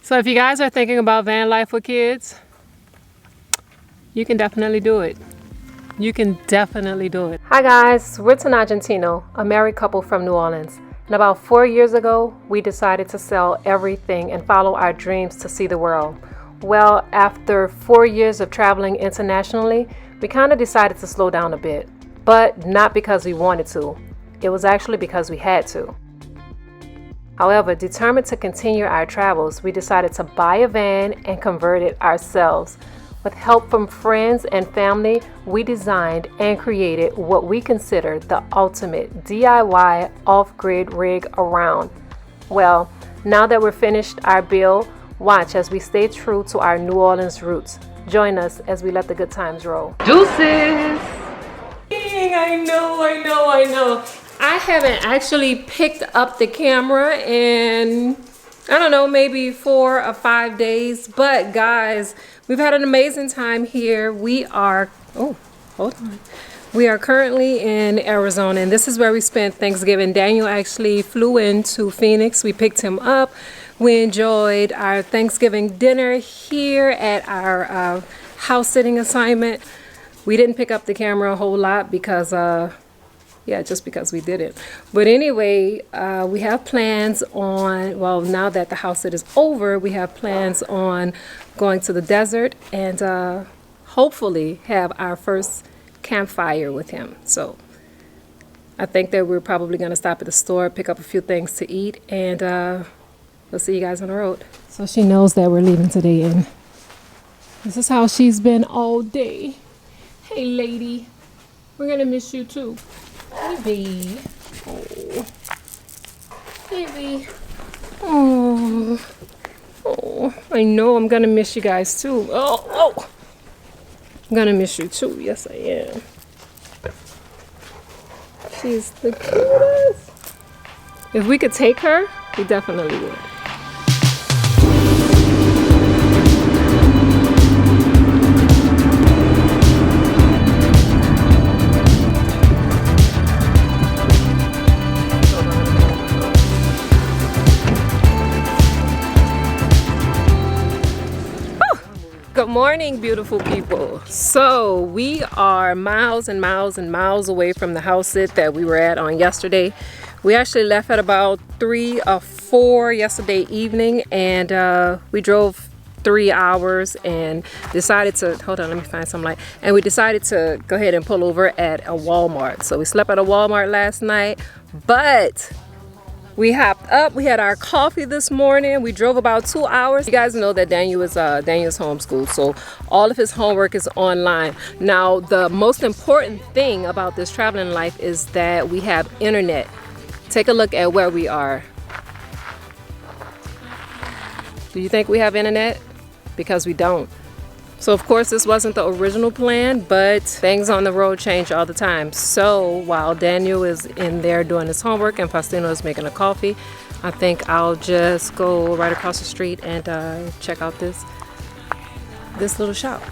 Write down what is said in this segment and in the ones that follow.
So if you guys are thinking about van life with kids, you can definitely do it. You can definitely do it. Hi guys, we're Tenaj and Tino, a married couple from New Orleans. And about 4 years ago, we decided to sell everything and follow our dreams to see the world. Well, after 4 years of traveling internationally, we kind of decided to slow down a bit. But not because we wanted to. It was actually because we had to. However, determined to continue our travels, we decided to buy a van and convert it ourselves. With help from friends and family, we designed and created what we consider the ultimate DIY off-grid rig around. Well, now that we're finished our build, watch as we stay true to our New Orleans roots. Join us as we let the good times roll. Deuces! I know. I haven't actually picked up the camera in, I don't know, maybe 4 or 5 days. But guys, we've had an amazing time here. We are currently in Arizona, and this is where we spent Thanksgiving. Daniel actually flew into Phoenix. We picked him up. We enjoyed our Thanksgiving dinner here at our house sitting assignment. We didn't pick up the camera a whole lot because just because we didn't. But anyway, we have plans on, well, now that the house sit is over, we have plans on going to the desert and hopefully have our first campfire with him. So I think that we're probably going to stop at the store, pick up a few things to eat, and we'll see you guys on the road. So she knows that we're leaving today, and this is how she's been all day. Hey lady, we're going to miss you too. Baby. Oh. Baby. Oh. I know I'm gonna miss you guys too. Oh. I'm gonna miss you too. Yes, I am. She's the cutest. If we could take her, we definitely would. Good morning, beautiful people. So we are miles and miles and miles away from the house sit that we were at on yesterday. We actually left at about 3 or 4 yesterday evening, and we drove 3 hours and decided to, hold on, let me find some light. And we decided to go ahead and pull over at a Walmart. So we slept at a Walmart last night, but we hopped up, we had our coffee this morning. We drove about 2 hours. You guys know that Daniel's homeschooled, so all of his homework is online. Now, the most important thing about this traveling life is that we have internet. Take a look at where we are. Do you think we have internet? Because we don't. So of course this wasn't the original plan, but things on the road change all the time. So while Daniel is in there doing his homework and Faustino is making a coffee, I think I'll just go right across the street and check out this little shop.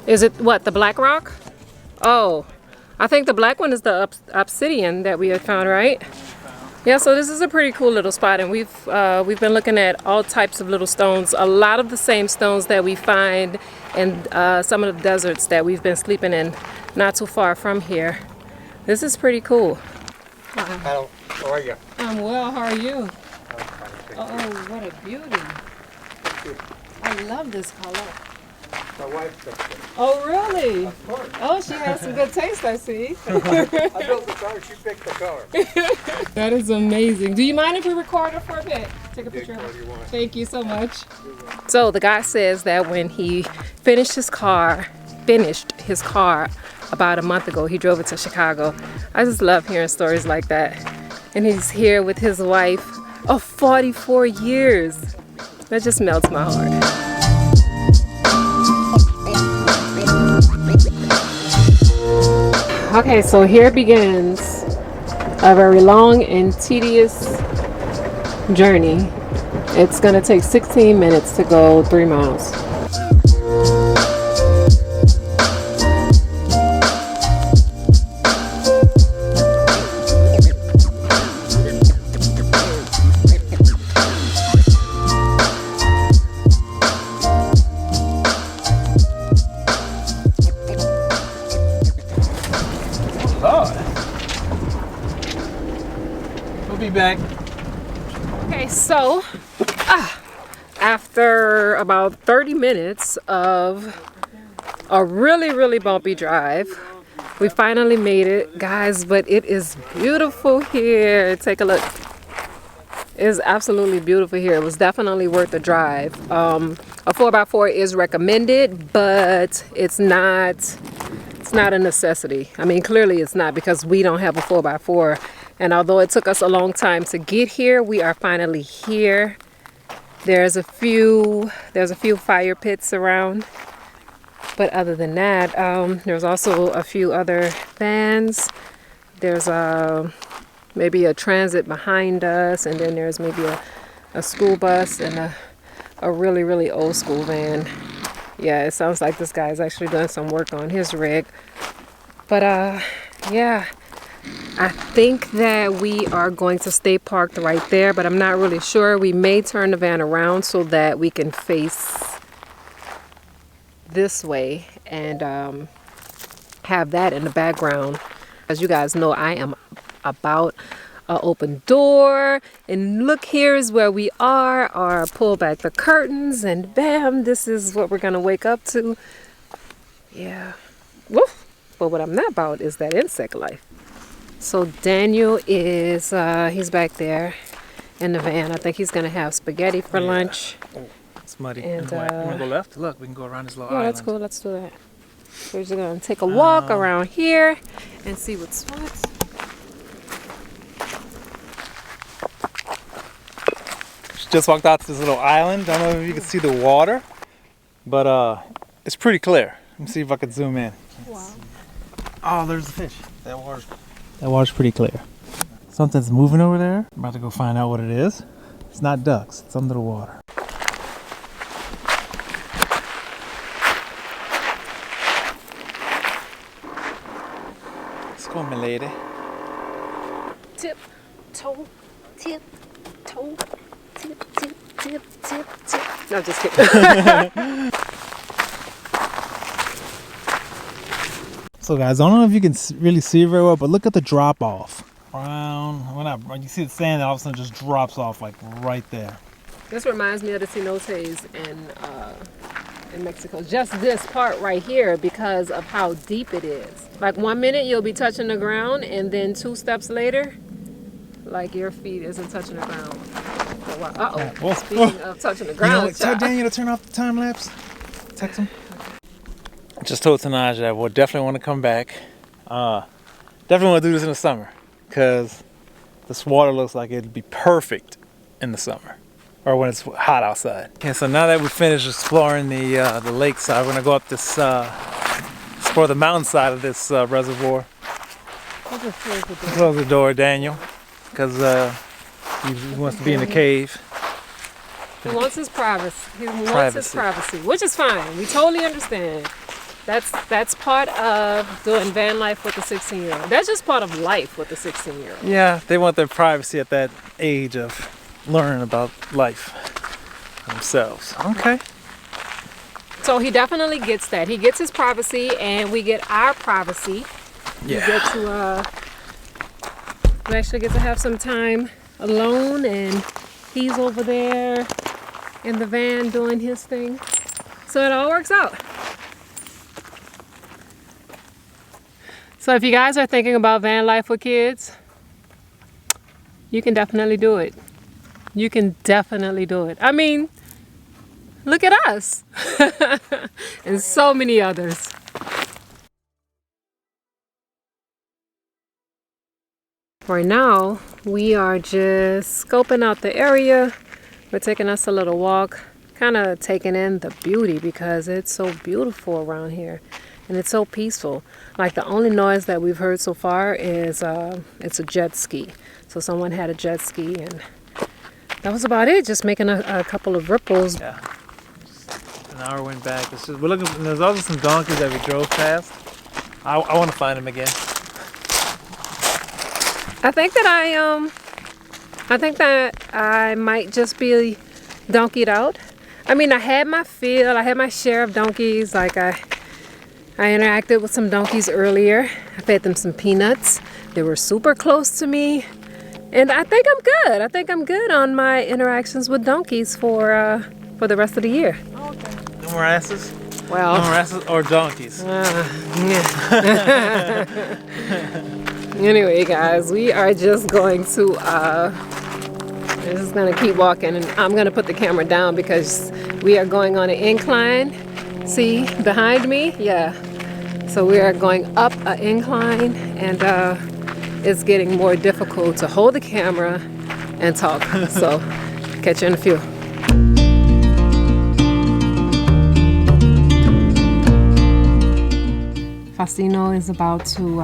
Is it what, the black rock? Oh, I think the black one is the obsidian that we had found, right? Yeah, so this is a pretty cool little spot, and we've been looking at all types of little stones. A lot of the same stones that we find in some of the deserts that we've been sleeping in not too far from here. This is pretty cool. Hello, how are you? I'm well, how are you? Oh, what a beauty. I love this color. My wife picked it. Oh, really? Of course. Oh, she has some good taste, I see. I built the car, she picked the car. That is amazing. Do you mind if we record it for a bit? Take a picture of it. Thank you so much. So the guy says that when he finished his car about a month ago, he drove it to Chicago. I just love hearing stories like that. And he's here with his wife of 44 years. That just melts my heart. Okay, so here begins a very long and tedious journey. It's gonna take 16 minutes to go 3 miles. We'll be back. Okay, so after about 30 minutes of a really bumpy drive, we finally made it, guys. But it is beautiful here. Take a look. It is absolutely beautiful here. It was definitely worth the drive. A 4x4 is recommended, but it's not a necessity. I mean, clearly it's not, because we don't have a 4x4. And although it took us a long time to get here, we are finally here. There's a few fire pits around, but other than that, there's also a few other vans. There's maybe a transit behind us, and then there's maybe a school bus and a really old school van. Yeah, it sounds like this guy's actually doing some work on his rig. But yeah, I think that we are going to stay parked right there, but I'm not really sure. We may turn the van around so that we can face this way and have that in the background. As you guys know, I am about an open door, and look, here is where we are, or pull back the curtains, and bam, this is what we're gonna wake up to. Yeah. Woof. But what I'm not about is that insect life. So Daniel is he's back there in the van. I think he's gonna have spaghetti for lunch. Oh, it's muddy And and wet. You wanna go left? Look, we can go around this little yeah, island. that's cool. Let's do that. We're just gonna take a walk around here and see what's what. Just walked out to this little island. I don't know if you can see the water, but it's pretty clear. Let me see if I can zoom in. Wow. Oh, there's the fish. That water's pretty clear. Something's moving over there. I'm about to go find out what it is. It's not ducks. It's under the water. Let's go, my lady. Tip, toe, tip, toe, tip, tip, tip, tip, tip. No, just kidding. So guys, I don't know if you can really see very well, but look at the drop off. When you see the sand, all of a sudden just drops off like right there. This reminds me of the cenotes in Mexico. Just this part right here, because of how deep it is. Like 1 minute you'll be touching the ground, and then 2 steps later, like your feet isn't touching the ground. Uh-oh. Speaking of touching the ground. Tell Daniel to turn off the time lapse. Text him. Just told Tenaj that we'll definitely want to come back. Definitely want to do this in the summer, because this water looks like it'd be perfect in the summer, or when it's hot outside. Okay, so now that we finished exploring the lake side, we're gonna go up this explore the mountain side of this reservoir. I'll just close the door. Close the door, Daniel, because he wants to be in the cave. He wants his privacy. He wants his privacy, which is fine. We totally understand. That's part of doing van life with a 16-year-old. That's just part of life with a 16-year-old. Yeah, they want their privacy at that age of learning about life themselves. Okay. So he definitely gets that. He gets his privacy, and we get our privacy. Yeah. We actually get to have some time alone, and he's over there in the van doing his thing. So it all works out. So if you guys are thinking about van life with kids, you can definitely do it. You can definitely do it. I mean, look at us and so many others. Right now, we are just scoping out the area. We're taking us a little walk, kind of taking in the beauty, because it's so beautiful around here. and it's so peaceful. Like the only noise that we've heard so far is it's a jet ski. So someone had a jet ski, and that was about it. Just making a couple of ripples. Yeah. An hour went back. It's just, we're looking. There's also some donkeys that we drove past. I want to find them again. I think that I might just be donkeyed out. I mean, I had my share of donkeys. Like I interacted with some donkeys earlier. I fed them some peanuts. They were super close to me. And I think I'm good. I think I'm good on my interactions with donkeys for the rest of the year. Oh, okay. No more asses? Well, no more asses or donkeys? Yeah. Anyway, guys, we are just going to we're just gonna keep walking, and I'm gonna put the camera down because we are going on an incline. See behind me? Yeah. So we are going up an incline, and it's getting more difficult to hold the camera and talk. So catch you in a few. Faustino is about to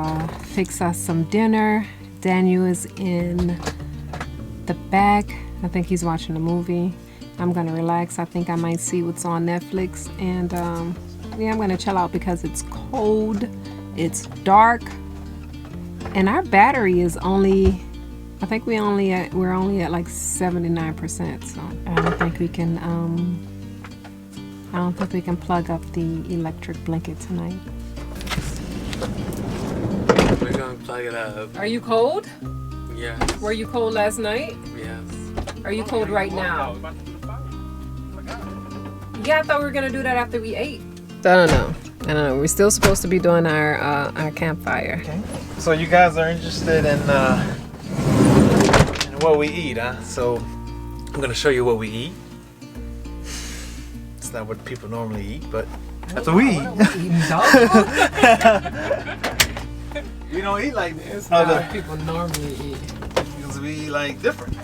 fix us some dinner. Daniel is in the back. I think he's watching a movie. I'm gonna relax. I think I might see what's on Netflix, and yeah, I'm gonna chill out because it's cold, it's dark, and our battery is only, I think we're only at like 79%. So I don't think we can plug up the electric blanket tonight. We're gonna plug it up. Are you cold? Yes. Were you cold last night? Yes. Are you cold right now? Yeah, I thought we were gonna do that after we ate. I don't know. We're still supposed to be doing our campfire. Okay. So you guys are interested in what we eat, huh? So I'm gonna show you what we eat. It's not what people normally eat, but that's what we eat. We don't eat like It's not what people normally eat. Because we eat like different.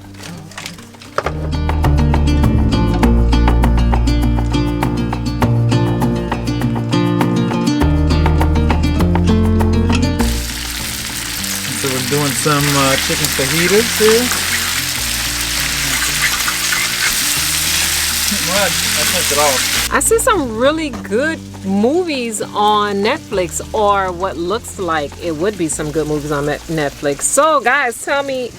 So we're doing some chicken fajitas here. Well, I took it off. I see some really good movies on Netflix, or what looks like it would be some good movies on Netflix. So guys, tell me,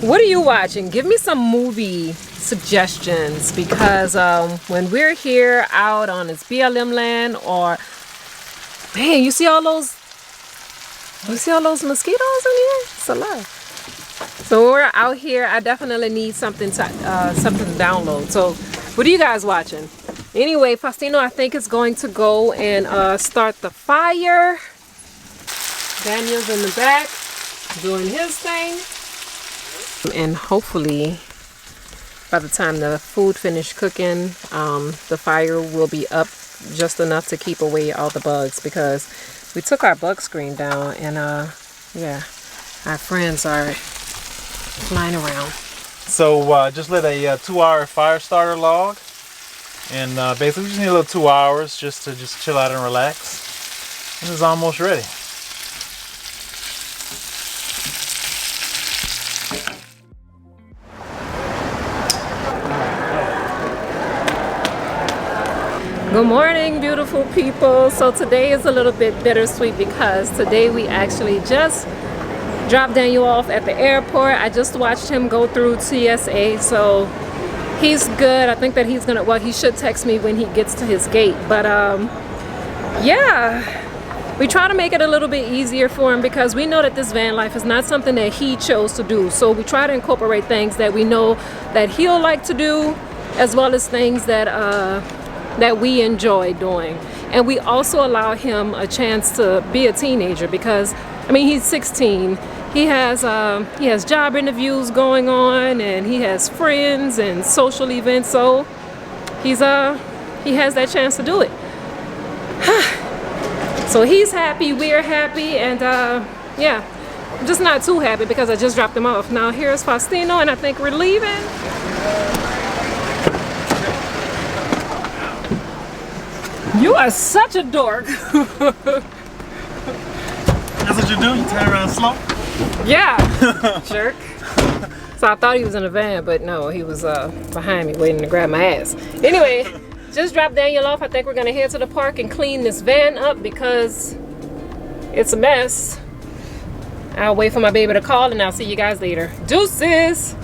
what are you watching? Give me some movie suggestions, because when we're here out on this BLM land, or man, you see all those mosquitoes in here? It's a lot. So when we're out here, I definitely need something to download. So what are you guys watching? Anyway, Faustino, I think, is going to go and start the fire. Daniel's in the back doing his thing. And hopefully, by the time the food finished cooking, the fire will be up just enough to keep away all the bugs, because we took our bug screen down, and yeah, our friends are flying around. So just lit a 2-hour fire starter log, and basically we just need a little 2 hours just to chill out and relax. And it's almost ready. Good morning, beautiful people. So today is a little bit bittersweet because today we actually just dropped Daniel off at the airport. I just watched him go through TSA, so he's good. I think that he's gonna, well, he should text me when he gets to his gate. But yeah, we try to make it a little bit easier for him because we know that this van life is not something that he chose to do. So we try to incorporate things that we know that he'll like to do, as well as things that that we enjoy doing. And we also allow him a chance to be a teenager, because I mean, he's 16. He has job interviews going on, and he has friends and social events, so he has that chance to do it. So he's happy, we're happy, and yeah, I'm just not too happy because I just dropped him off. Now here's Faustino, and I think we're leaving. You are such a dork. That's what you do? You turn around slow? Yeah, jerk. So I thought he was in a van, but no, he was behind me waiting to grab my ass. Anyway, just dropped Daniel off. I think we're gonna head to the park and clean this van up because it's a mess. I'll wait for my baby to call and I'll see you guys later. Deuces!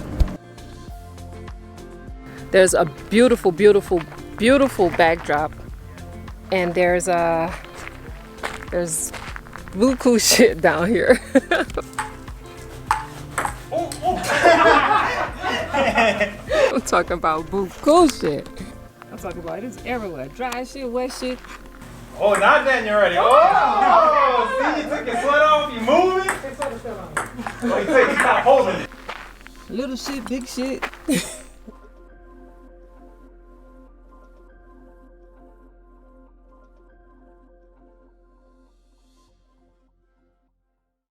There's a beautiful, beautiful, beautiful backdrop. And there's buku shit down here. I'm talking about buku shit. I'm talking about it's everywhere. Dry shit, wet shit. Oh, not then you're ready. Oh, see, you took your sweat off, you moving? Oh, you stopped holding it. Little shit, big shit.